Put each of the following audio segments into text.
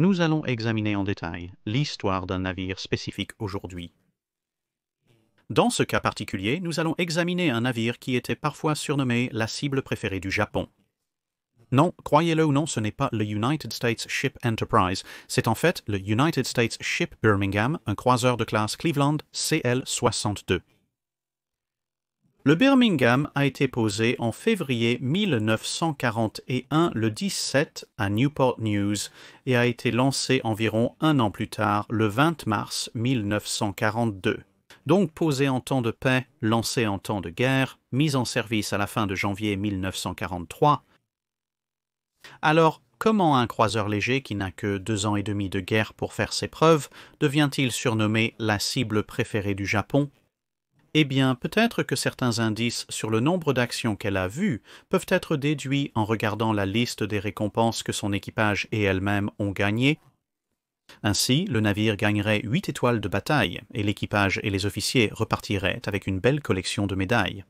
Nous allons examiner en détail l'histoire d'un navire spécifique aujourd'hui. Dans ce cas particulier, nous allons examiner un navire qui était parfois surnommé la cible préférée du Japon. Non, croyez-le ou non, ce n'est pas le United States Ship Enterprise, c'est en fait le United States Ship Birmingham, un croiseur de classe Cleveland CL-62. Le Birmingham a été posé en février 1941 le 17 à Newport News et a été lancé environ un an plus tard, le 20 mars 1942. Donc posé en temps de paix, lancé en temps de guerre, mis en service à la fin de janvier 1943. Alors, comment un croiseur léger qui n'a que 2 ans et demi de guerre pour faire ses preuves devient-il surnommé la cible préférée du Japon? Eh bien, peut-être que certains indices sur le nombre d'actions qu'elle a vues peuvent être déduits en regardant la liste des récompenses que son équipage et elle-même ont gagnées. Ainsi, le navire gagnerait 8 étoiles de bataille et l'équipage et les officiers repartiraient avec une belle collection de médailles.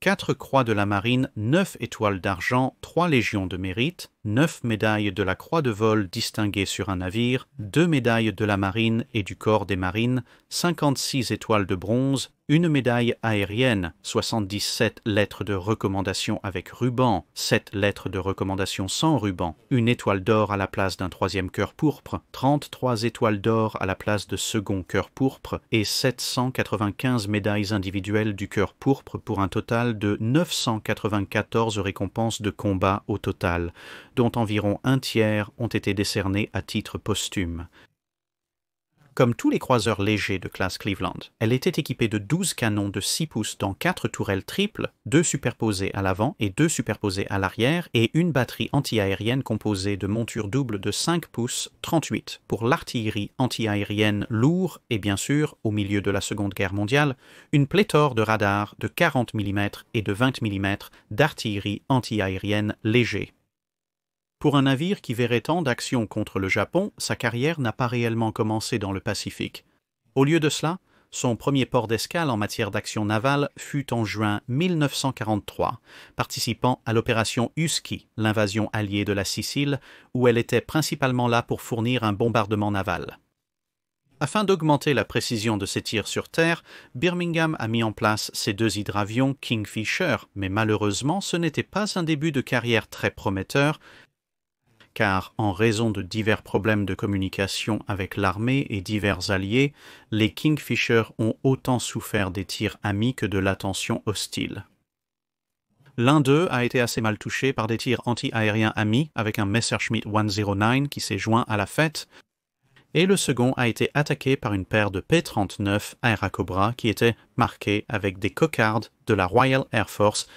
4 croix de la marine, 9 étoiles d'argent, 3 légions de mérite, 9 médailles de la croix de vol distinguées sur un navire, 2 médailles de la marine et du corps des marines, 56 étoiles de bronze, une médaille aérienne, 77 lettres de recommandation avec ruban, 7 lettres de recommandation sans ruban, une étoile d'or à la place d'un 3e cœur pourpre, 33 étoiles d'or à la place de second cœur pourpre et 795 médailles individuelles du cœur pourpre pour un total de 994 récompenses de combat au total, dont environ un tiers ont été décernés à titre posthume. Comme tous les croiseurs légers de classe Cleveland, elle était équipée de 12 canons de 6 pouces dans 4 tourelles triples, 2 superposées à l'avant et 2 superposées à l'arrière, et une batterie anti-aérienne composée de montures doubles de 5 pouces 38 pour l'artillerie anti-aérienne lourde et bien sûr, au milieu de la Seconde Guerre mondiale, une pléthore de radars de 40 mm et de 20 mm d'artillerie anti-aérienne léger. Pour un navire qui verrait tant d'actions contre le Japon, sa carrière n'a pas réellement commencé dans le Pacifique. Au lieu de cela, son premier port d'escale en matière d'action navale fut en juin 1943, participant à l'opération Husky, l'invasion alliée de la Sicile, où elle était principalement là pour fournir un bombardement naval. Afin d'augmenter la précision de ses tirs sur terre, Birmingham a mis en place ses 2 hydravions Kingfisher, mais malheureusement ce n'était pas un début de carrière très prometteur, car en raison de divers problèmes de communication avec l'armée et divers alliés, les Kingfisher ont autant souffert des tirs amis que de l'attention hostile. L'un d'eux a été assez mal touché par des tirs anti-aériens amis avec un Messerschmitt 109 qui s'est joint à la fête, et le second a été attaqué par une paire de P-39 Airacobra qui étaient marqués avec des cocardes de la Royal Air Force.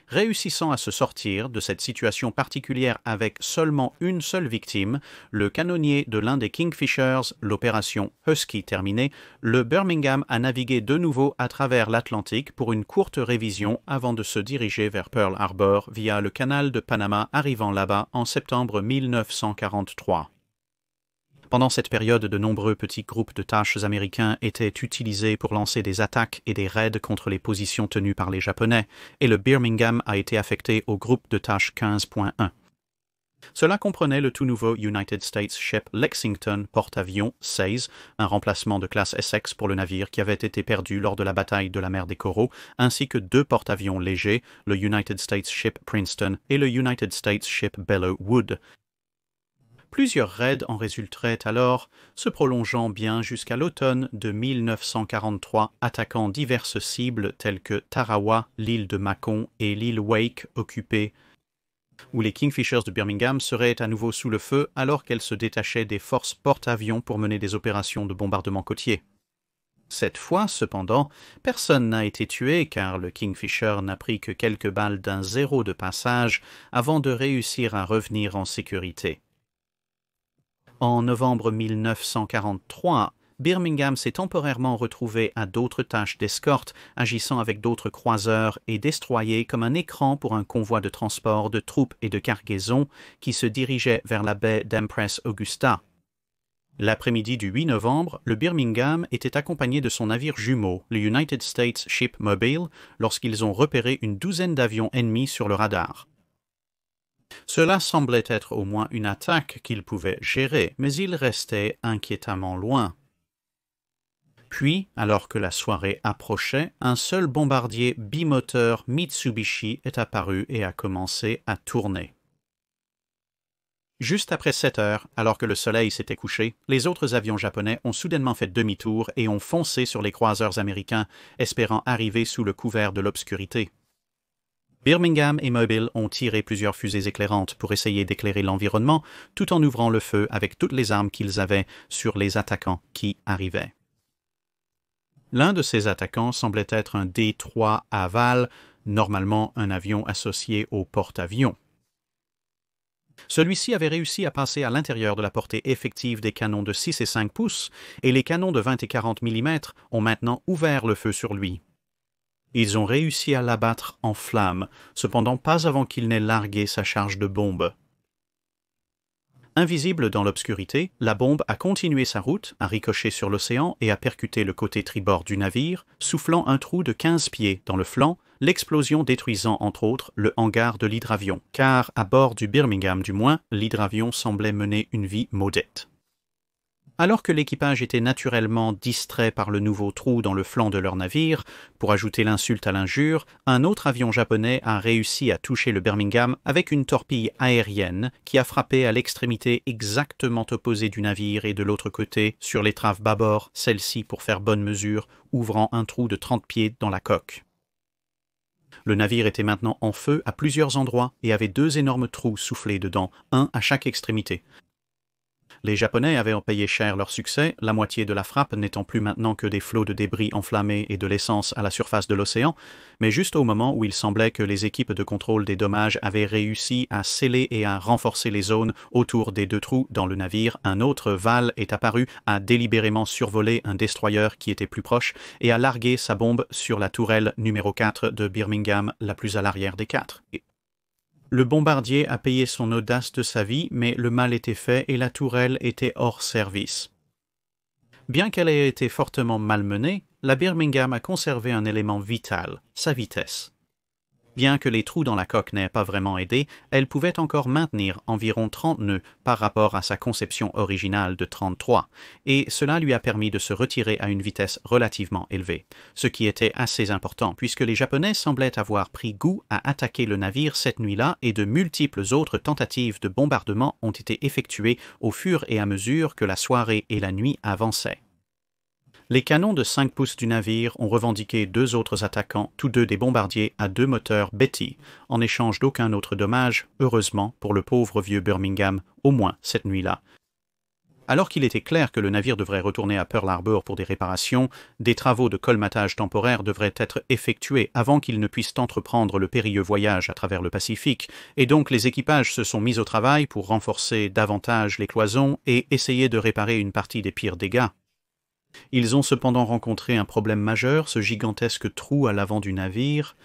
Réussissant à se sortir de cette situation particulière avec seulement une seule victime, le canonnier de l'un des Kingfishers, l'opération Husky terminée, le Birmingham a navigué de nouveau à travers l'Atlantique pour une courte révision avant de se diriger vers Pearl Harbor via le canal de Panama, arrivant là-bas en septembre 1943. Pendant cette période, de nombreux petits groupes de tâches américains étaient utilisés pour lancer des attaques et des raids contre les positions tenues par les Japonais, et le Birmingham a été affecté au groupe de tâches 15.1. Cela comprenait le tout nouveau United States Ship Lexington porte-avions 16, un remplacement de classe Essex pour le navire qui avait été perdu lors de la bataille de la mer des Coraux, ainsi que 2 porte-avions légers, le United States Ship Princeton et le United States Ship Belleau Wood. Plusieurs raids en résulteraient alors, se prolongeant bien jusqu'à l'automne de 1943, attaquant diverses cibles telles que Tarawa, l'île de Macon et l'île Wake occupée, où les Kingfishers de Birmingham seraient à nouveau sous le feu alors qu'elles se détachaient des forces porte-avions pour mener des opérations de bombardement côtier. Cette fois, cependant, personne n'a été tué car le Kingfisher n'a pris que quelques balles d'un 0 de passage avant de réussir à revenir en sécurité. En novembre 1943, Birmingham s'est temporairement retrouvé à d'autres tâches d'escorte, agissant avec d'autres croiseurs et destroyers comme un écran pour un convoi de transport de troupes et de cargaisons qui se dirigeait vers la baie d'Empress Augusta. L'après-midi du 8 novembre, le Birmingham était accompagné de son navire jumeau, le United States Ship Mobile, lorsqu'ils ont repéré une douzaine d'avions ennemis sur le radar. Cela semblait être au moins une attaque qu'il pouvait gérer, mais il restait inquiétamment loin. Puis, alors que la soirée approchait, un seul bombardier bimoteur Mitsubishi est apparu et a commencé à tourner. Juste après 7 heures, alors que le soleil s'était couché, les autres avions japonais ont soudainement fait demi-tour et ont foncé sur les croiseurs américains, espérant arriver sous le couvert de l'obscurité. Birmingham et Mobile ont tiré plusieurs fusées éclairantes pour essayer d'éclairer l'environnement, tout en ouvrant le feu avec toutes les armes qu'ils avaient sur les attaquants qui arrivaient. L'un de ces attaquants semblait être un D-3 Aval, normalement un avion associé au porte-avions. Celui-ci avait réussi à passer à l'intérieur de la portée effective des canons de 6 et 5 pouces, et les canons de 20 et 40 mm ont maintenant ouvert le feu sur lui. Ils ont réussi à l'abattre en flammes, cependant pas avant qu'il n'ait largué sa charge de bombes. Invisible dans l'obscurité, la bombe a continué sa route, a ricoché sur l'océan et a percuté le côté tribord du navire, soufflant un trou de 15 pieds dans le flanc, l'explosion détruisant entre autres le hangar de l'hydravion, car à bord du Birmingham du moins, l'hydravion semblait mener une vie maudite. Alors que l'équipage était naturellement distrait par le nouveau trou dans le flanc de leur navire, pour ajouter l'insulte à l'injure, un autre avion japonais a réussi à toucher le Birmingham avec une torpille aérienne qui a frappé à l'extrémité exactement opposée du navire et de l'autre côté, sur l'étrave bâbord, celle-ci pour faire bonne mesure, ouvrant un trou de 30 pieds dans la coque. Le navire était maintenant en feu à plusieurs endroits et avait 2 énormes trous soufflés dedans, un à chaque extrémité. Les Japonais avaient payé cher leur succès, la moitié de la frappe n'étant plus maintenant que des flots de débris enflammés et de l'essence à la surface de l'océan, mais juste au moment où il semblait que les équipes de contrôle des dommages avaient réussi à sceller et à renforcer les zones autour des 2 trous dans le navire, un autre Val est apparu, a délibérément survolé un destroyer qui était plus proche et a largué sa bombe sur la tourelle numéro 4 de Birmingham, la plus à l'arrière des 4. Le bombardier a payé son audace de sa vie, mais le mal était fait et la tourelle était hors service. Bien qu'elle ait été fortement malmenée, la Birmingham a conservé un élément vital, sa vitesse. Bien que les trous dans la coque n'aient pas vraiment aidé, elle pouvait encore maintenir environ 30 nœuds par rapport à sa conception originale de 33, et cela lui a permis de se retirer à une vitesse relativement élevée, ce qui était assez important puisque les Japonais semblaient avoir pris goût à attaquer le navire cette nuit-là et de multiples autres tentatives de bombardement ont été effectuées au fur et à mesure que la soirée et la nuit avançaient. Les canons de 5 pouces du navire ont revendiqué 2 autres attaquants, tous 2 des bombardiers à 2 moteurs Betty, en échange d'aucun autre dommage, heureusement pour le pauvre vieux Birmingham, au moins cette nuit-là. Alors qu'il était clair que le navire devrait retourner à Pearl Harbor pour des réparations, des travaux de colmatage temporaire devraient être effectués avant qu'ils ne puissent entreprendre le périlleux voyage à travers le Pacifique, et donc les équipages se sont mis au travail pour renforcer davantage les cloisons et essayer de réparer une partie des pires dégâts. Ils ont cependant rencontré un problème majeur, ce gigantesque trou à l'avant du navire.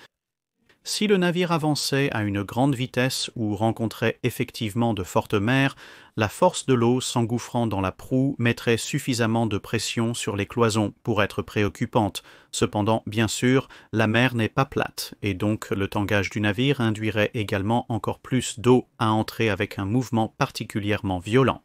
Si le navire avançait à une grande vitesse ou rencontrait effectivement de fortes mers, la force de l'eau s'engouffrant dans la proue mettrait suffisamment de pression sur les cloisons pour être préoccupante. Cependant, bien sûr, la mer n'est pas plate, et donc le tangage du navire induirait également encore plus d'eau à entrer avec un mouvement particulièrement violent.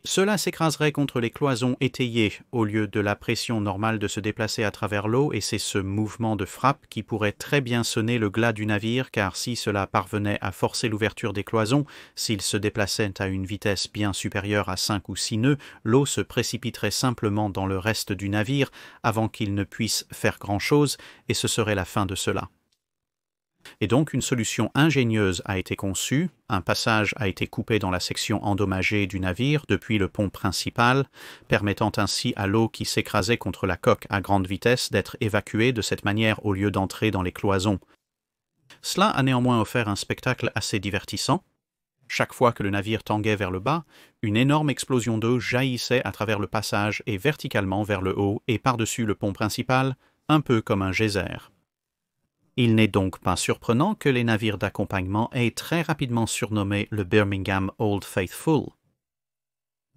Cela s'écraserait contre les cloisons étayées au lieu de la pression normale de se déplacer à travers l'eau, et c'est ce mouvement de frappe qui pourrait très bien sonner le glas du navire, car si cela parvenait à forcer l'ouverture des cloisons, s'il se déplaçait à une vitesse bien supérieure à 5 ou 6 nœuds, l'eau se précipiterait simplement dans le reste du navire avant qu'il ne puisse faire grand-chose, et ce serait la fin de cela. Et donc une solution ingénieuse a été conçue, un passage a été coupé dans la section endommagée du navire depuis le pont principal, permettant ainsi à l'eau qui s'écrasait contre la coque à grande vitesse d'être évacuée de cette manière au lieu d'entrer dans les cloisons. Cela a néanmoins offert un spectacle assez divertissant. Chaque fois que le navire tanguait vers le bas, une énorme explosion d'eau jaillissait à travers le passage et verticalement vers le haut et par-dessus le pont principal, un peu comme un geyser. Il n'est donc pas surprenant que les navires d'accompagnement aient très rapidement surnommé le Birmingham Old Faithful.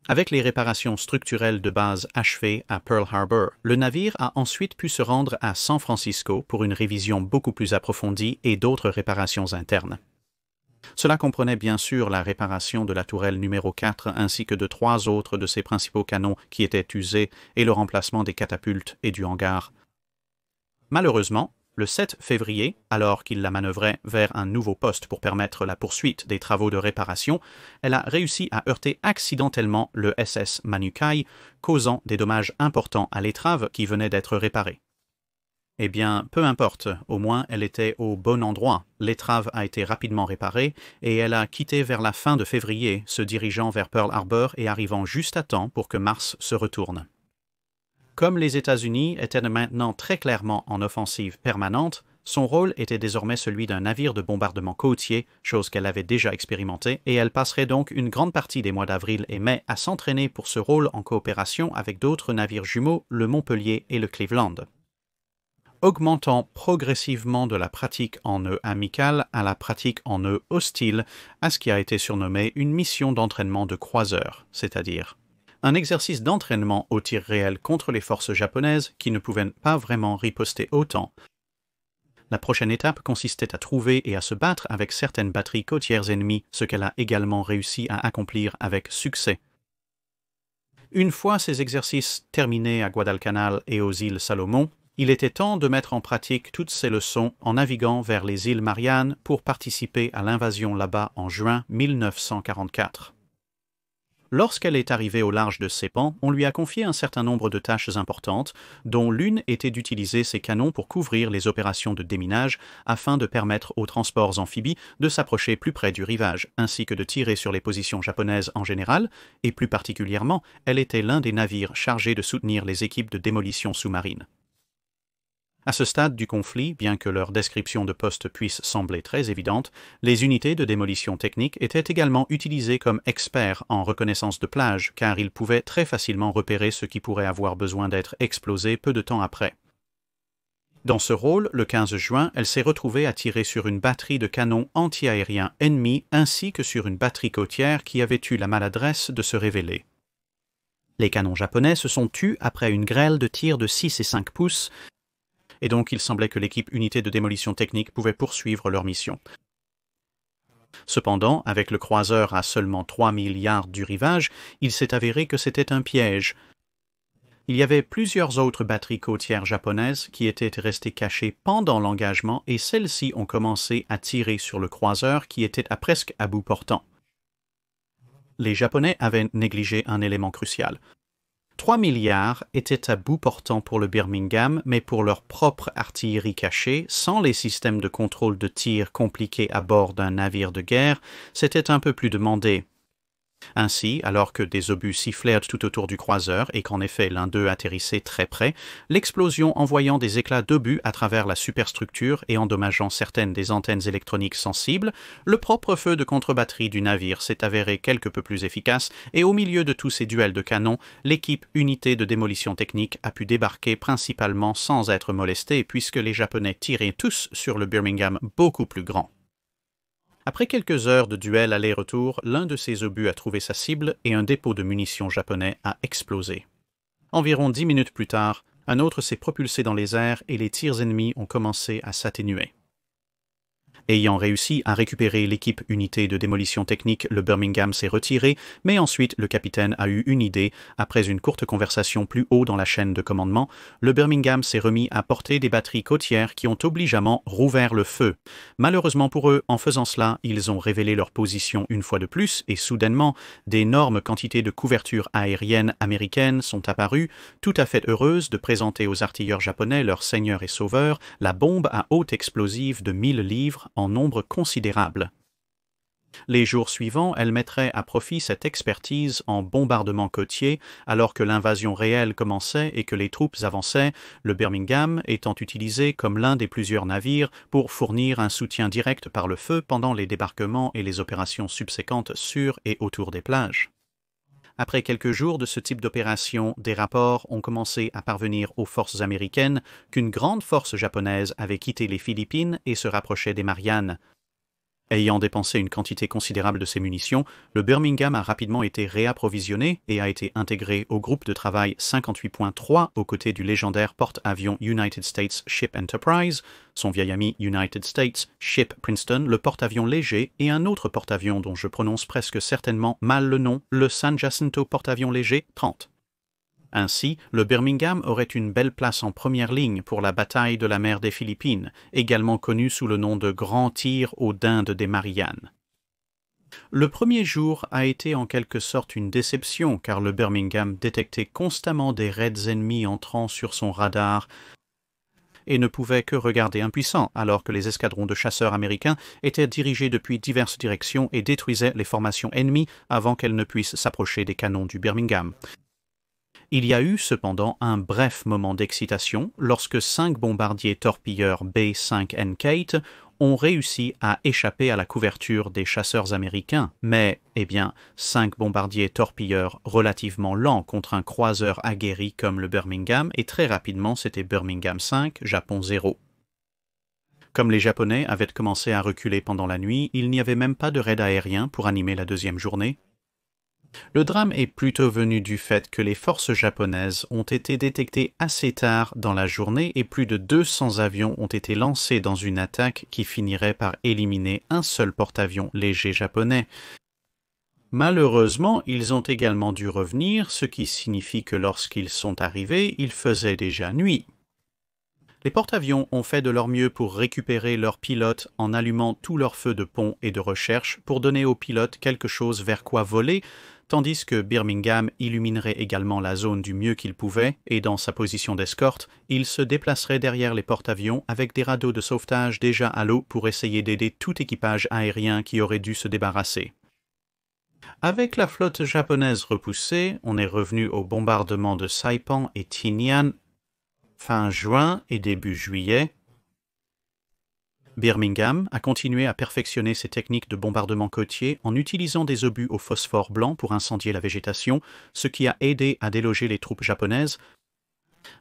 Avec les réparations structurelles de base achevées à Pearl Harbor, le navire a ensuite pu se rendre à San Francisco pour une révision beaucoup plus approfondie et d'autres réparations internes. Cela comprenait bien sûr la réparation de la tourelle numéro 4 ainsi que de 3 autres de ses principaux canons qui étaient usés et le remplacement des catapultes et du hangar. Malheureusement, le 7 février, alors qu'il la manœuvrait vers un nouveau poste pour permettre la poursuite des travaux de réparation, elle a réussi à heurter accidentellement le SS Manukai, causant des dommages importants à l'étrave qui venait d'être réparée. Eh bien, peu importe, au moins elle était au bon endroit. L'étrave a été rapidement réparée et elle a quitté vers la fin de février, se dirigeant vers Pearl Harbor et arrivant juste à temps pour que Mars se retourne. Comme les États-Unis étaient maintenant très clairement en offensive permanente, son rôle était désormais celui d'un navire de bombardement côtier, chose qu'elle avait déjà expérimentée, et elle passerait donc une grande partie des mois d'avril et mai à s'entraîner pour ce rôle en coopération avec d'autres navires jumeaux, le Montpellier et le Cleveland. Augmentant progressivement de la pratique en nœud amical à la pratique en nœud hostile, à ce qui a été surnommé une mission d'entraînement de croiseur, c'est-à-dire un exercice d'entraînement au tir réel contre les forces japonaises qui ne pouvaient pas vraiment riposter autant. La prochaine étape consistait à trouver et à se battre avec certaines batteries côtières ennemies, ce qu'elle a également réussi à accomplir avec succès. Une fois ces exercices terminés à Guadalcanal et aux îles Salomon, il était temps de mettre en pratique toutes ces leçons en naviguant vers les îles Mariannes pour participer à l'invasion là-bas en juin 1944. Lorsqu'elle est arrivée au large de Sepang, on lui a confié un certain nombre de tâches importantes, dont l'une était d'utiliser ses canons pour couvrir les opérations de déminage afin de permettre aux transports amphibies de s'approcher plus près du rivage, ainsi que de tirer sur les positions japonaises en général, et plus particulièrement, elle était l'un des navires chargés de soutenir les équipes de démolition sous-marine. À ce stade du conflit, bien que leur description de poste puisse sembler très évidente, les unités de démolition technique étaient également utilisées comme experts en reconnaissance de plage, car ils pouvaient très facilement repérer ce qui pourrait avoir besoin d'être explosé peu de temps après. Dans ce rôle, le 15 juin, elle s'est retrouvée à tirer sur une batterie de canons anti-aériens ennemis ainsi que sur une batterie côtière qui avait eu la maladresse de se révéler. Les canons japonais se sont tus après une grêle de tirs de 6 et 5 pouces, et donc il semblait que l'équipe unité de démolition technique pouvait poursuivre leur mission. Cependant, avec le croiseur à seulement 3000 yards du rivage, il s'est avéré que c'était un piège. Il y avait plusieurs autres batteries côtières japonaises qui étaient restées cachées pendant l'engagement et celles-ci ont commencé à tirer sur le croiseur qui était presque à bout portant. Les Japonais avaient négligé un élément crucial. 3 milliards étaient à bout portant pour le Birmingham, mais pour leur propre artillerie cachée, sans les systèmes de contrôle de tir compliqués à bord d'un navire de guerre, c'était un peu plus demandé. Ainsi, alors que des obus sifflèrent tout autour du croiseur et qu'en effet l'un d'eux atterrissait très près, l'explosion envoyant des éclats d'obus à travers la superstructure et endommageant certaines des antennes électroniques sensibles, le propre feu de contre-batterie du navire s'est avéré quelque peu plus efficace et au milieu de tous ces duels de canons, l'équipe unité de démolition technique a pu débarquer principalement sans être molestée puisque les Japonais tiraient tous sur le Birmingham beaucoup plus grand. Après quelques heures de duel aller-retour, l'un de ces obus a trouvé sa cible et un dépôt de munitions japonais a explosé. Environ 10 minutes plus tard, un autre s'est propulsé dans les airs et les tirs ennemis ont commencé à s'atténuer. Ayant réussi à récupérer l'équipe unité de démolition technique, le Birmingham s'est retiré, mais ensuite le capitaine a eu une idée. Après une courte conversation plus haut dans la chaîne de commandement, le Birmingham s'est remis à porter des batteries côtières qui ont obligeamment rouvert le feu. Malheureusement pour eux, en faisant cela, ils ont révélé leur position une fois de plus et soudainement, d'énormes quantités de couvertures aériennes américaines sont apparues, tout à fait heureuses de présenter aux artilleurs japonais leur seigneur et sauveur, la bombe à haute explosive de 1000 livres en nombre considérable. Les jours suivants, elle mettrait à profit cette expertise en bombardement côtier alors que l'invasion réelle commençait et que les troupes avançaient, le Birmingham étant utilisé comme l'un des plusieurs navires pour fournir un soutien direct par le feu pendant les débarquements et les opérations subséquentes sur et autour des plages. Après quelques jours de ce type d'opération, des rapports ont commencé à parvenir aux forces américaines qu'une grande force japonaise avait quitté les Philippines et se rapprochait des Mariannes. Ayant dépensé une quantité considérable de ses munitions, le Birmingham a rapidement été réapprovisionné et a été intégré au groupe de travail 58.3 aux côtés du légendaire porte-avions United States Ship Enterprise, son vieil ami United States Ship Princeton, le porte-avions léger, et un autre porte-avions dont je prononce presque certainement mal le nom, le San Jacinto porte-avions léger 30. Ainsi, le Birmingham aurait une belle place en première ligne pour la bataille de la mer des Philippines, également connue sous le nom de Grand Tir aux Dindes des Mariannes. Le premier jour a été en quelque sorte une déception car le Birmingham détectait constamment des raids ennemis entrant sur son radar et ne pouvait que regarder impuissant alors que les escadrons de chasseurs américains étaient dirigés depuis diverses directions et détruisaient les formations ennemies avant qu'elles ne puissent s'approcher des canons du Birmingham. Il y a eu cependant un bref moment d'excitation lorsque 5 bombardiers torpilleurs B-5 Kate ont réussi à échapper à la couverture des chasseurs américains, mais, 5 bombardiers torpilleurs relativement lents contre un croiseur aguerri comme le Birmingham, et très rapidement c'était Birmingham 5, Japon 0. Comme les Japonais avaient commencé à reculer pendant la nuit, il n'y avait même pas de raid aérien pour animer la deuxième journée. Le drame est plutôt venu du fait que les forces japonaises ont été détectées assez tard dans la journée et plus de 200 avions ont été lancés dans une attaque qui finirait par éliminer un seul porte-avions léger japonais. Malheureusement, ils ont également dû revenir, ce qui signifie que lorsqu'ils sont arrivés, il faisait déjà nuit. Les porte-avions ont fait de leur mieux pour récupérer leurs pilotes en allumant tous leurs feux de pont et de recherche pour donner aux pilotes quelque chose vers quoi voler, tandis que Birmingham illuminerait également la zone du mieux qu'il pouvait, et dans sa position d'escorte, il se déplacerait derrière les porte-avions avec des radeaux de sauvetage déjà à l'eau pour essayer d'aider tout équipage aérien qui aurait dû se débarrasser. Avec la flotte japonaise repoussée, on est revenu au bombardement de Saipan et Tinian fin juin et début juillet. Birmingham a continué à perfectionner ses techniques de bombardement côtier en utilisant des obus au phosphore blanc pour incendier la végétation, ce qui a aidé à déloger les troupes japonaises,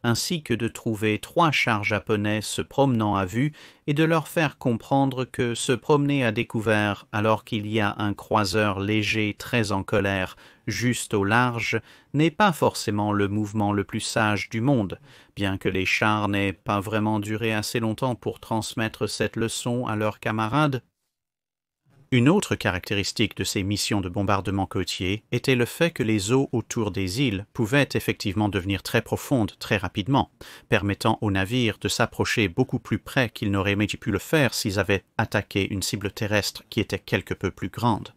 ainsi que de trouver 3 chars japonais se promenant à vue et de leur faire comprendre que se promener à découvert alors qu'il y a un croiseur léger très en colère juste au large n'est pas forcément le mouvement le plus sage du monde, bien que les chars n'aient pas vraiment duré assez longtemps pour transmettre cette leçon à leurs camarades. Une autre caractéristique de ces missions de bombardement côtier était le fait que les eaux autour des îles pouvaient effectivement devenir très profondes très rapidement, permettant aux navires de s'approcher beaucoup plus près qu'ils n'auraient jamais pu le faire s'ils avaient attaqué une cible terrestre qui était quelque peu plus grande.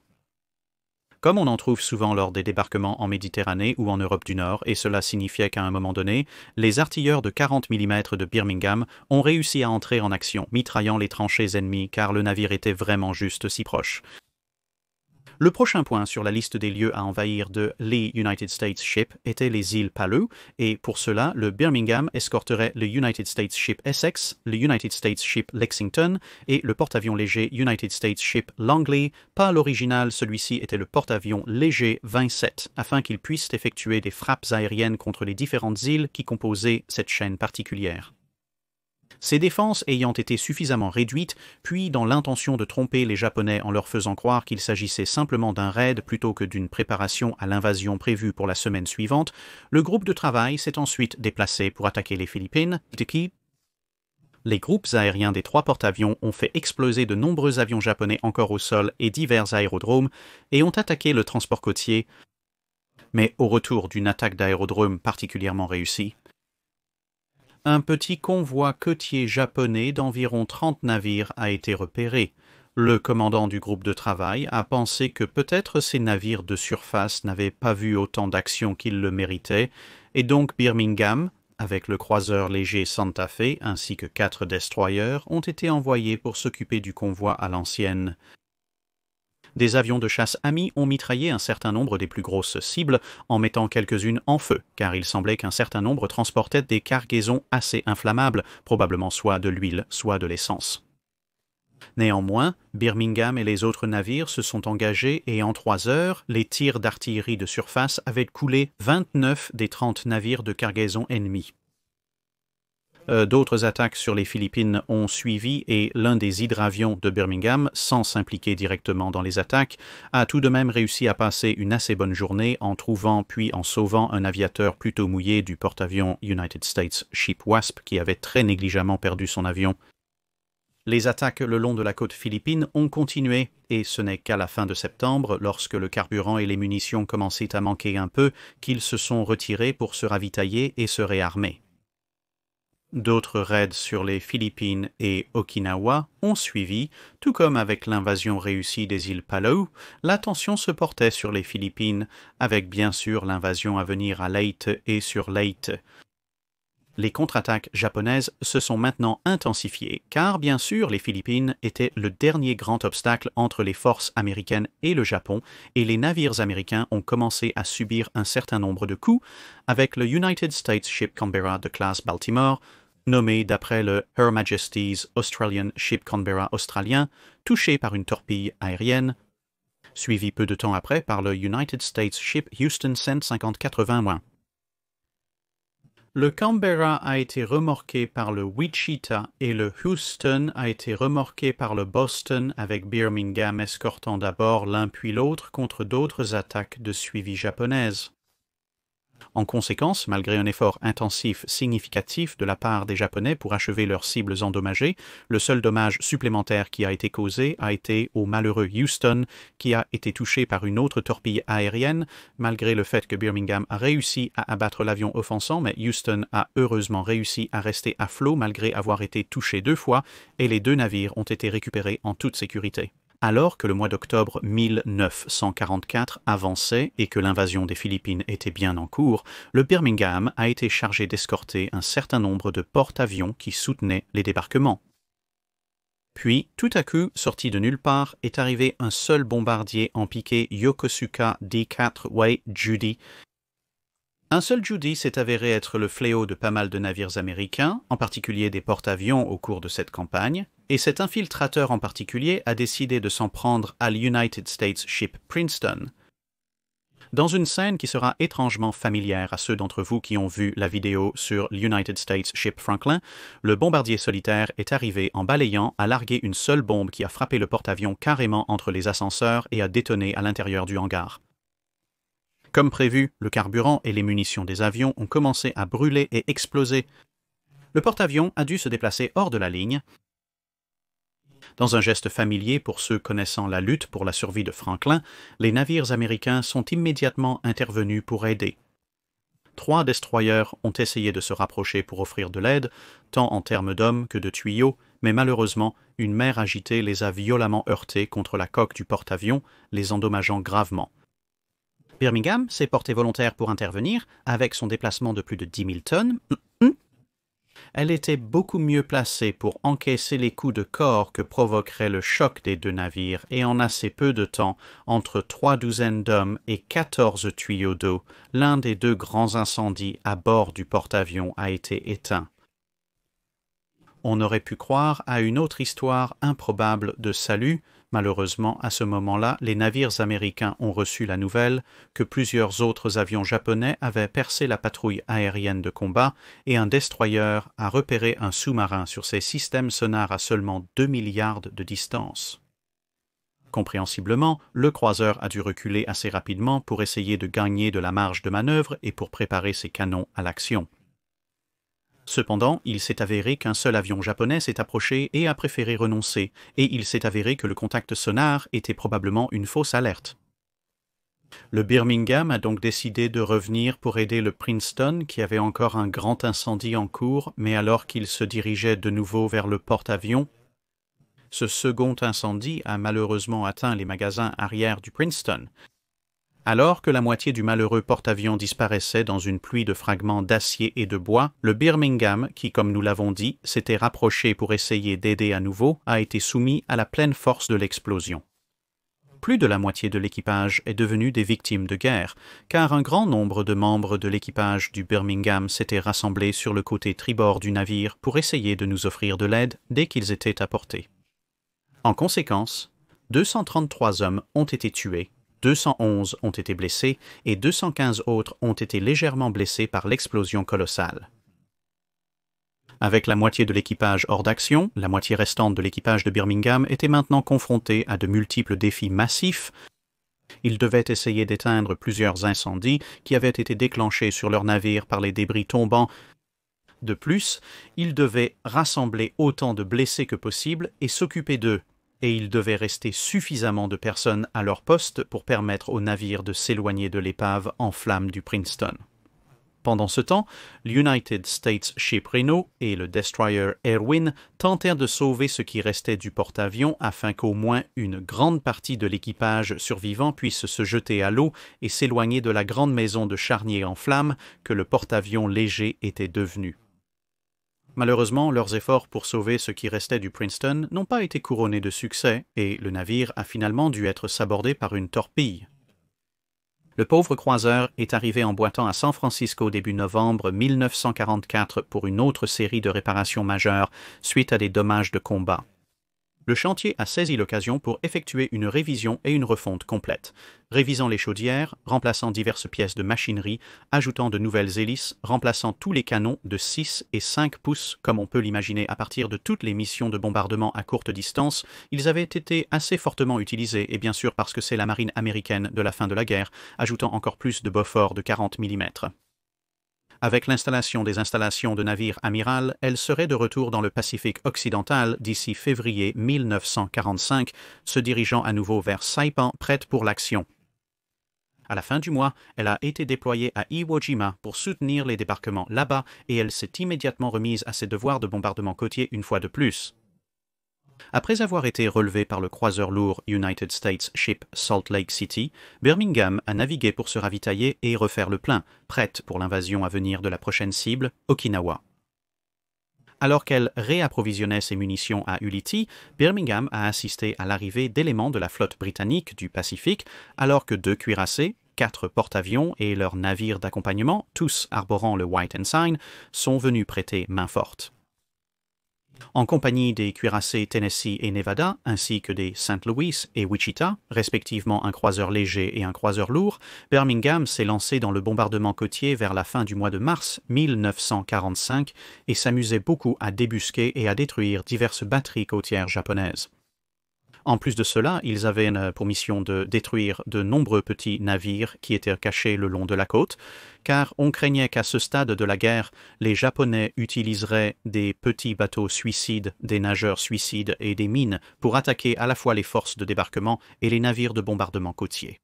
Comme on en trouve souvent lors des débarquements en Méditerranée ou en Europe du Nord, et cela signifiait qu'à un moment donné, les artilleurs de 40 mm de Birmingham ont réussi à entrer en action, mitraillant les tranchées ennemies car le navire était vraiment juste si proche. Le prochain point sur la liste des lieux à envahir de les United States Ship était les îles Palau, et pour cela, le Birmingham escorterait le United States Ship Essex, le United States Ship Lexington et le porte-avions léger United States Ship Langley. Pas l'original, celui-ci était le porte-avions léger 27, afin qu'il puisse effectuer des frappes aériennes contre les différentes îles qui composaient cette chaîne particulière. Ces défenses ayant été suffisamment réduites, puis dans l'intention de tromper les Japonais en leur faisant croire qu'il s'agissait simplement d'un raid plutôt que d'une préparation à l'invasion prévue pour la semaine suivante, le groupe de travail s'est ensuite déplacé pour attaquer les Philippines. Les groupes aériens des 3 porte-avions ont fait exploser de nombreux avions japonais encore au sol et divers aérodromes et ont attaqué le transport côtier, mais au retour d'une attaque d'aérodrome particulièrement réussie, un petit convoi côtier japonais d'environ 30 navires a été repéré. Le commandant du groupe de travail a pensé que peut-être ces navires de surface n'avaient pas vu autant d'action qu'ils le méritaient, et donc Birmingham, avec le croiseur léger Santa Fe ainsi que 4 destroyers, ont été envoyés pour s'occuper du convoi à l'ancienne. Des avions de chasse amis ont mitraillé un certain nombre des plus grosses cibles en mettant quelques-unes en feu, car il semblait qu'un certain nombre transportaient des cargaisons assez inflammables, probablement soit de l'huile, soit de l'essence. Néanmoins, Birmingham et les autres navires se sont engagés et en 3 heures, les tirs d'artillerie de surface avaient coulé 29 des 30 navires de cargaison ennemis. D'autres attaques sur les Philippines ont suivi et l'un des hydravions de Birmingham, sans s'impliquer directement dans les attaques, a tout de même réussi à passer une assez bonne journée en trouvant puis en sauvant un aviateur plutôt mouillé du porte-avions United States Ship Wasp qui avait très négligemment perdu son avion. Les attaques le long de la côte philippine ont continué et ce n'est qu'à la fin de septembre, lorsque le carburant et les munitions commençaient à manquer un peu, qu'ils se sont retirés pour se ravitailler et se réarmer. D'autres raids sur les Philippines et Okinawa ont suivi, tout comme avec l'invasion réussie des îles Palau, l'attention se portait sur les Philippines, avec bien sûr l'invasion à venir à Leyte et sur Leyte. Les contre-attaques japonaises se sont maintenant intensifiées, car bien sûr les Philippines étaient le dernier grand obstacle entre les forces américaines et le Japon, et les navires américains ont commencé à subir un certain nombre de coups, avec le United States Ship Canberra de classe Baltimore, nommé d'après le Her Majesty's Australian Ship Canberra australien, touché par une torpille aérienne, suivi peu de temps après par le United States Ship Houston Cent 5080-. Le Canberra a été remorqué par le Wichita et le Houston a été remorqué par le Boston avec Birmingham escortant d'abord l'un puis l'autre contre d'autres attaques de suivi japonaises. En conséquence, malgré un effort intensif significatif de la part des Japonais pour achever leurs cibles endommagées, le seul dommage supplémentaire qui a été causé a été au malheureux Houston, qui a été touché par une autre torpille aérienne, malgré le fait que Birmingham a réussi à abattre l'avion offensant, mais Houston a heureusement réussi à rester à flot malgré avoir été touché 2 fois, et les 2 navires ont été récupérés en toute sécurité. Alors que le mois d'octobre 1944 avançait et que l'invasion des Philippines était bien en cours, le Birmingham a été chargé d'escorter un certain nombre de porte-avions qui soutenaient les débarquements. Puis, tout à coup, sorti de nulle part, est arrivé un seul bombardier en piqué Yokosuka D4 Wei Judy. Un seul Judy s'est avéré être le fléau de pas mal de navires américains, en particulier des porte-avions au cours de cette campagne, et cet infiltrateur en particulier a décidé de s'en prendre à l'United States Ship Princeton. Dans une scène qui sera étrangement familière à ceux d'entre vous qui ont vu la vidéo sur l'United States Ship Franklin, le bombardier solitaire est arrivé en balayant à larguer une seule bombe qui a frappé le porte-avions carrément entre les ascenseurs et a détonné à l'intérieur du hangar. Comme prévu, le carburant et les munitions des avions ont commencé à brûler et exploser. Le porte-avions a dû se déplacer hors de la ligne. Dans un geste familier pour ceux connaissant la lutte pour la survie de Franklin, les navires américains sont immédiatement intervenus pour aider. 3 destroyers ont essayé de se rapprocher pour offrir de l'aide, tant en termes d'hommes que de tuyaux, mais malheureusement, une mer agitée les a violemment heurtés contre la coque du porte-avions, les endommageant gravement. Birmingham s'est porté volontaire pour intervenir, avec son déplacement de plus de 10 000 tonnes. Elle était beaucoup mieux placée pour encaisser les coups de corps que provoquerait le choc des 2 navires, et en assez peu de temps, entre 3 douzaines d'hommes et 14 tuyaux d'eau, l'un des 2 grands incendies à bord du porte-avions a été éteint. On aurait pu croire à une autre histoire improbable de salut. Malheureusement, à ce moment-là, les navires américains ont reçu la nouvelle que plusieurs autres avions japonais avaient percé la patrouille aérienne de combat et un destroyer a repéré un sous-marin sur ses systèmes sonars à seulement 2 milliards de distance. Compréhensiblement, le croiseur a dû reculer assez rapidement pour essayer de gagner de la marge de manœuvre et pour préparer ses canons à l'action. Cependant, il s'est avéré qu'un seul avion japonais s'est approché et a préféré renoncer, et il s'est avéré que le contact sonar était probablement une fausse alerte. Le Birmingham a donc décidé de revenir pour aider le Princeton, qui avait encore un grand incendie en cours, mais alors qu'il se dirigeait de nouveau vers le porte-avions, ce second incendie a malheureusement atteint les magasins arrière du Princeton. Alors que la moitié du malheureux porte-avions disparaissait dans une pluie de fragments d'acier et de bois, le Birmingham, qui, comme nous l'avons dit, s'était rapproché pour essayer d'aider à nouveau, a été soumis à la pleine force de l'explosion. Plus de la moitié de l'équipage est devenu des victimes de guerre, car un grand nombre de membres de l'équipage du Birmingham s'étaient rassemblés sur le côté tribord du navire pour essayer de nous offrir de l'aide dès qu'ils étaient à portée. En conséquence, 233 hommes ont été tués, 211 ont été blessés et 215 autres ont été légèrement blessés par l'explosion colossale. Avec la moitié de l'équipage hors d'action, la moitié restante de l'équipage de Birmingham était maintenant confrontée à de multiples défis massifs. Ils devaient essayer d'éteindre plusieurs incendies qui avaient été déclenchés sur leur navire par les débris tombants. De plus, ils devaient rassembler autant de blessés que possible et s'occuper d'eux, et il devait rester suffisamment de personnes à leur poste pour permettre au navire de s'éloigner de l'épave en flammes du Princeton. Pendant ce temps, l'United States Ship Reno et le destroyer Erwin tentèrent de sauver ce qui restait du porte-avions afin qu'au moins une grande partie de l'équipage survivant puisse se jeter à l'eau et s'éloigner de la grande maison de charniers en flammes que le porte-avions léger était devenu. Malheureusement, leurs efforts pour sauver ce qui restait du Princeton n'ont pas été couronnés de succès et le navire a finalement dû être sabordé par une torpille. Le pauvre croiseur est arrivé en boitant à San Francisco début novembre 1944 pour une autre série de réparations majeures suite à des dommages de combat. Le chantier a saisi l'occasion pour effectuer une révision et une refonte complète, révisant les chaudières, remplaçant diverses pièces de machinerie, ajoutant de nouvelles hélices, remplaçant tous les canons de 6 et 5 pouces, comme on peut l'imaginer à partir de toutes les missions de bombardement à courte distance. Ils avaient été assez fortement utilisés, et bien sûr parce que c'est la marine américaine de la fin de la guerre, ajoutant encore plus de Bofors de 40 mm. Avec l'installation des installations de navires amiral, elle serait de retour dans le Pacifique occidental d'ici février 1945, se dirigeant à nouveau vers Saipan, prête pour l'action. À la fin du mois, elle a été déployée à Iwo Jima pour soutenir les débarquements là-bas et elle s'est immédiatement remise à ses devoirs de bombardement côtier une fois de plus. Après avoir été relevée par le croiseur lourd United States Ship Salt Lake City, Birmingham a navigué pour se ravitailler et refaire le plein, prête pour l'invasion à venir de la prochaine cible, Okinawa. Alors qu'elle réapprovisionnait ses munitions à Ulithi, Birmingham a assisté à l'arrivée d'éléments de la flotte britannique du Pacifique, alors que 2 cuirassés, 4 porte-avions et leurs navires d'accompagnement, tous arborant le White Ensign, sont venus prêter main forte. En compagnie des cuirassés Tennessee et Nevada, ainsi que des St. Louis et Wichita, respectivement un croiseur léger et un croiseur lourd, Birmingham s'est lancé dans le bombardement côtier vers la fin du mois de mars 1945 et s'amusait beaucoup à débusquer et à détruire diverses batteries côtières japonaises. En plus de cela, ils avaient pour mission de détruire de nombreux petits navires qui étaient cachés le long de la côte, car on craignait qu'à ce stade de la guerre, les Japonais utiliseraient des petits bateaux suicides, des nageurs suicides et des mines pour attaquer à la fois les forces de débarquement et les navires de bombardement côtier.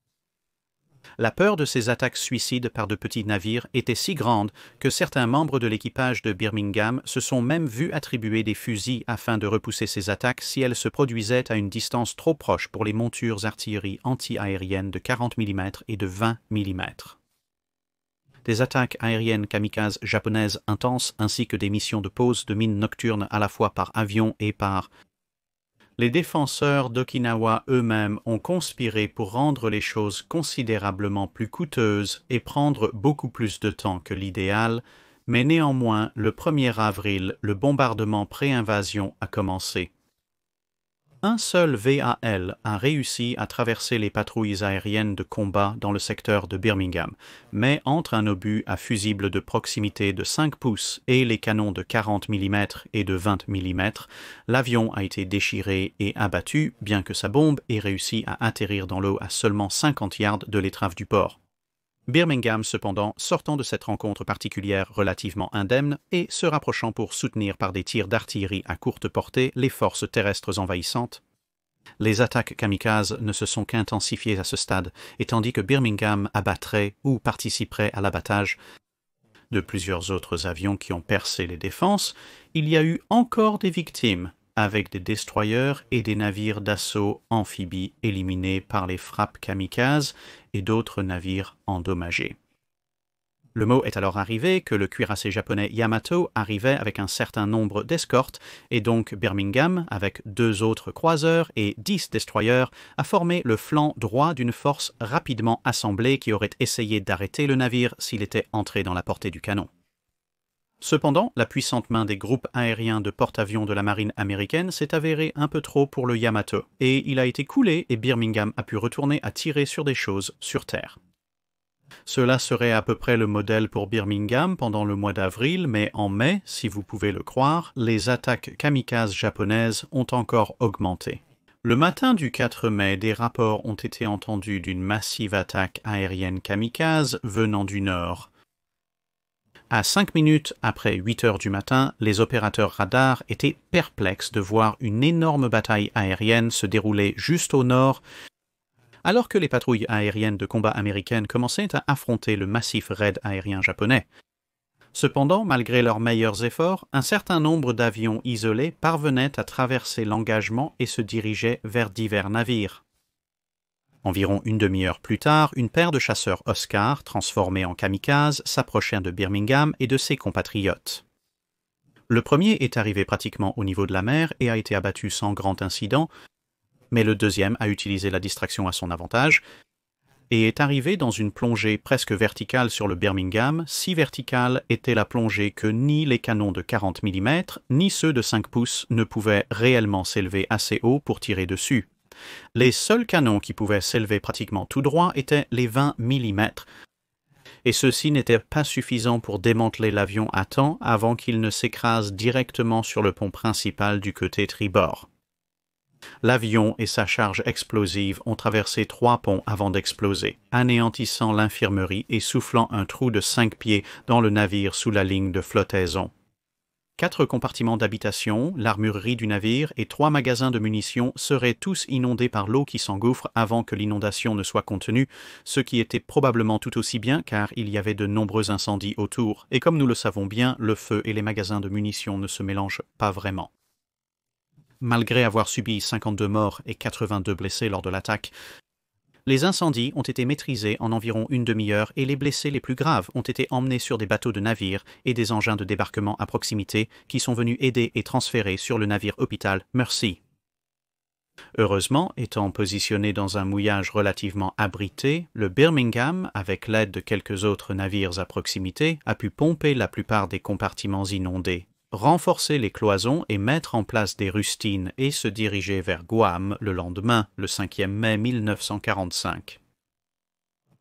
La peur de ces attaques suicides par de petits navires était si grande que certains membres de l'équipage de Birmingham se sont même vus attribuer des fusils afin de repousser ces attaques si elles se produisaient à une distance trop proche pour les montures artillerie anti-aériennes de 40 mm et de 20 mm. Des attaques aériennes kamikazes japonaises intenses ainsi que des missions de pose de mines nocturnes à la fois par avion et par les défenseurs d'Okinawa eux-mêmes ont conspiré pour rendre les choses considérablement plus coûteuses et prendre beaucoup plus de temps que l'idéal, mais néanmoins, le 1er avril, le bombardement pré-invasion a commencé. Un seul VAL a réussi à traverser les patrouilles aériennes de combat dans le secteur de Birmingham, mais entre un obus à fusible de proximité de 5 pouces et les canons de 40 mm et de 20 mm, l'avion a été déchiré et abattu, bien que sa bombe ait réussi à atterrir dans l'eau à seulement 50 yards de l'étrave du port. Birmingham, cependant, sortant de cette rencontre particulière relativement indemne et se rapprochant pour soutenir par des tirs d'artillerie à courte portée les forces terrestres envahissantes. Les attaques kamikazes ne se sont qu'intensifiées à ce stade, et tandis que Birmingham abattrait ou participerait à l'abattage de plusieurs autres avions qui ont percé les défenses, il y a eu encore des victimes, avec des destroyers et des navires d'assaut amphibies éliminés par les frappes kamikazes et d'autres navires endommagés. Le mot est alors arrivé que le cuirassé japonais Yamato arrivait avec un certain nombre d'escortes et donc Birmingham, avec 2 autres croiseurs et 10 destroyers, a formé le flanc droit d'une force rapidement assemblée qui aurait essayé d'arrêter le navire s'il était entré dans la portée du canon. Cependant, la puissante main des groupes aériens de porte-avions de la marine américaine s'est avérée un peu trop pour le Yamato, et il a été coulé et Birmingham a pu retourner à tirer sur des choses sur terre. Cela serait à peu près le modèle pour Birmingham pendant le mois d'avril, mais en mai, si vous pouvez le croire, les attaques kamikazes japonaises ont encore augmenté. Le matin du 4 mai, des rapports ont été entendus d'une massive attaque aérienne kamikaze venant du nord. À 5 minutes après 8 heures du matin, les opérateurs radars étaient perplexes de voir une énorme bataille aérienne se dérouler juste au nord, alors que les patrouilles aériennes de combat américaines commençaient à affronter le massif raid aérien japonais. Cependant, malgré leurs meilleurs efforts, un certain nombre d'avions isolés parvenaient à traverser l'engagement et se dirigeaient vers divers navires. Environ une demi-heure plus tard, une paire de chasseurs Oscar, transformés en kamikazes, s'approchèrent de Birmingham et de ses compatriotes. Le premier est arrivé pratiquement au niveau de la mer et a été abattu sans grand incident, mais le deuxième a utilisé la distraction à son avantage et est arrivé dans une plongée presque verticale sur le Birmingham, si verticale était la plongée que ni les canons de 40 mm ni ceux de 5 pouces ne pouvaient réellement s'élever assez haut pour tirer dessus. Les seuls canons qui pouvaient s'élever pratiquement tout droit étaient les 20 mm, et ceux-ci n'étaient pas suffisants pour démanteler l'avion à temps avant qu'il ne s'écrase directement sur le pont principal du côté tribord. L'avion et sa charge explosive ont traversé 3 ponts avant d'exploser, anéantissant l'infirmerie et soufflant un trou de 5 pieds dans le navire sous la ligne de flottaison. 4 compartiments d'habitation, l'armurerie du navire et 3 magasins de munitions seraient tous inondés par l'eau qui s'engouffre avant que l'inondation ne soit contenue, ce qui était probablement tout aussi bien car il y avait de nombreux incendies autour, et comme nous le savons bien, le feu et les magasins de munitions ne se mélangent pas vraiment. Malgré avoir subi 52 morts et 82 blessés lors de l'attaque, les incendies ont été maîtrisés en environ une demi-heure et les blessés les plus graves ont été emmenés sur des bateaux de navire et des engins de débarquement à proximité qui sont venus aider et transférer sur le navire hôpital Mercy. Heureusement, étant positionné dans un mouillage relativement abrité, le Birmingham, avec l'aide de quelques autres navires à proximité, a pu pomper la plupart des compartiments inondés, renforcer les cloisons et mettre en place des rustines et se diriger vers Guam le lendemain, le 5e mai 1945.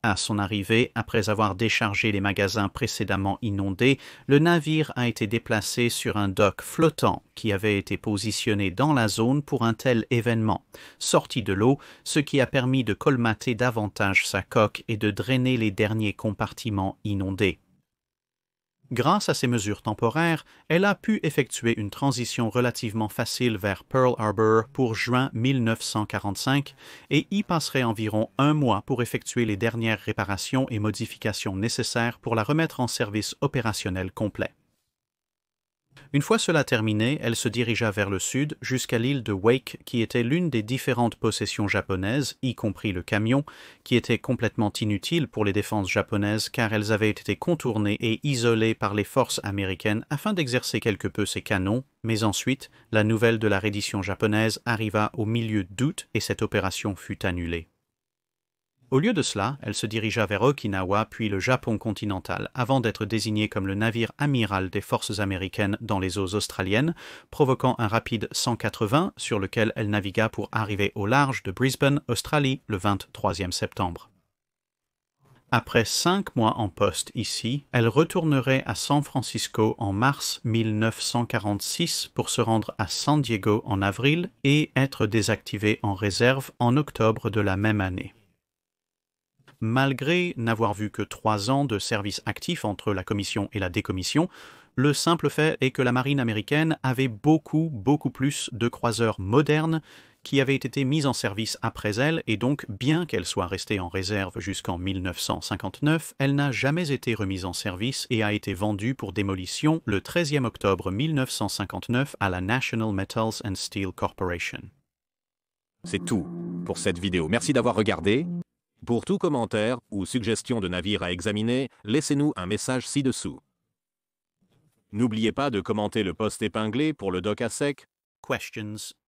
À son arrivée, après avoir déchargé les magasins précédemment inondés, le navire a été déplacé sur un dock flottant qui avait été positionné dans la zone pour un tel événement, sorti de l'eau, ce qui a permis de colmater davantage sa coque et de drainer les derniers compartiments inondés. Grâce à ces mesures temporaires, elle a pu effectuer une transition relativement facile vers Pearl Harbor pour juin 1945 et y passerait environ 1 mois pour effectuer les dernières réparations et modifications nécessaires pour la remettre en service opérationnel complet. Une fois cela terminé, elle se dirigea vers le sud jusqu'à l'île de Wake qui était l'une des différentes possessions japonaises, y compris le camion, qui était complètement inutile pour les défenses japonaises car elles avaient été contournées et isolées par les forces américaines afin d'exercer quelque peu ces canons, mais ensuite, la nouvelle de la reddition japonaise arriva au milieu d'août et cette opération fut annulée. Au lieu de cela, elle se dirigea vers Okinawa puis le Japon continental, avant d'être désignée comme le navire amiral des forces américaines dans les eaux australiennes, provoquant un rapide 180 sur lequel elle navigua pour arriver au large de Brisbane, Australie, le 23e septembre. Après 5 mois en poste ici, elle retournerait à San Francisco en mars 1946 pour se rendre à San Diego en avril et être désactivée en réserve en octobre de la même année. Malgré n'avoir vu que 3 ans de service actif entre la commission et la décommission, le simple fait est que la marine américaine avait beaucoup plus de croiseurs modernes qui avaient été mis en service après elle et donc, bien qu'elle soit restée en réserve jusqu'en 1959, elle n'a jamais été remise en service et a été vendue pour démolition le 13e octobre 1959 à la National Metals and Steel Corporation. C'est tout pour cette vidéo. Merci d'avoir regardé. Pour tout commentaire ou suggestion de navire à examiner, laissez-nous un message ci-dessous. N'oubliez pas de commenter le post épinglé pour le doc à sec. Questions